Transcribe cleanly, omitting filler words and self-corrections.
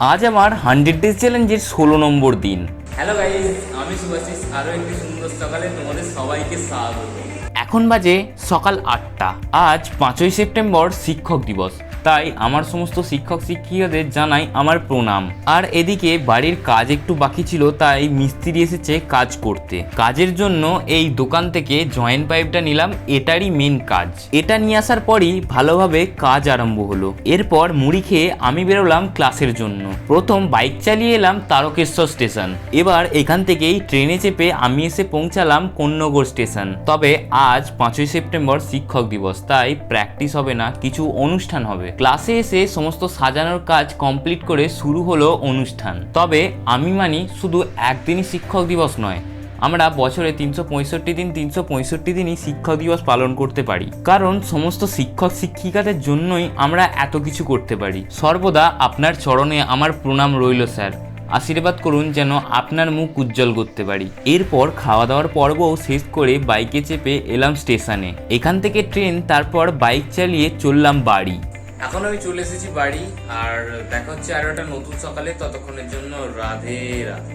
আজ আমার 100 ডেজ চ্যালেঞ্জের 16 নম্বর দিন। হ্যালো গাইস, আমি শুভাশিস। আরও একটি সুন্দর সকালে তোমাদের সবাইকে স্বাগত। এখন বাজে সকাল 8টা। আজ 5ই সেপ্টেম্বর শিক্ষক দিবস, তাই আমার সমস্ত শিক্ষক শিক্ষিকাদের জানাই আমার প্রণাম। আর এদিকে বাড়ির কাজ একটু বাকি ছিল, তাই মিস্ত্রি এসেছে কাজ করতে। কাজের জন্য এই দোকান থেকে জয়েন্ট পাইপটা নিলাম, এটারই মেন কাজ। এটা নিয়ে আসার পরই ভালোভাবে কাজ আরম্ভ হলো। এরপর মুড়ি খেয়ে আমি বেরোলাম ক্লাসের জন্য। প্রথম বাইক চালিয়ে এলাম তারকেশ্বর স্টেশন। এবার এখান থেকেই ট্রেনে চেপে আমি এসে পৌঁছালাম কোন্নগর স্টেশন। তবে আজ 5ই সেপ্টেম্বর শিক্ষক দিবস, তাই প্র্যাকটিস হবে না, কিছু অনুষ্ঠান হবে। ক্লাসে এসে সমস্ত সাজানোর কাজ কমপ্লিট করে শুরু হলো অনুষ্ঠান। তবে আমি মানি শুধু একদিনই শিক্ষক দিবস নয়, আমরা বছরে 365 দিনই শিক্ষক দিবস পালন করতে পারি। কারণ সমস্ত শিক্ষক শিক্ষিকাদের জন্যই আমরা এত কিছু করতে পারি। সর্বদা আপনার চরণে আমার প্রণাম রইল স্যার। আশীর্বাদ করুন যেন আপনার মুখ উজ্জ্বল করতে পারি। এরপর খাওয়া দাওয়ার পর্বও শেষ করে বাইকে চেপে এলাম স্টেশনে। এখান থেকে ট্রেন, তারপর বাইক চালিয়ে চললাম বাড়ি। এখন আমি চলে এসেছি বাড়ি, আর দেখা হচ্ছে আরও একটা নতুন সকালে। ততক্ষণের জন্য রাধে রাধে।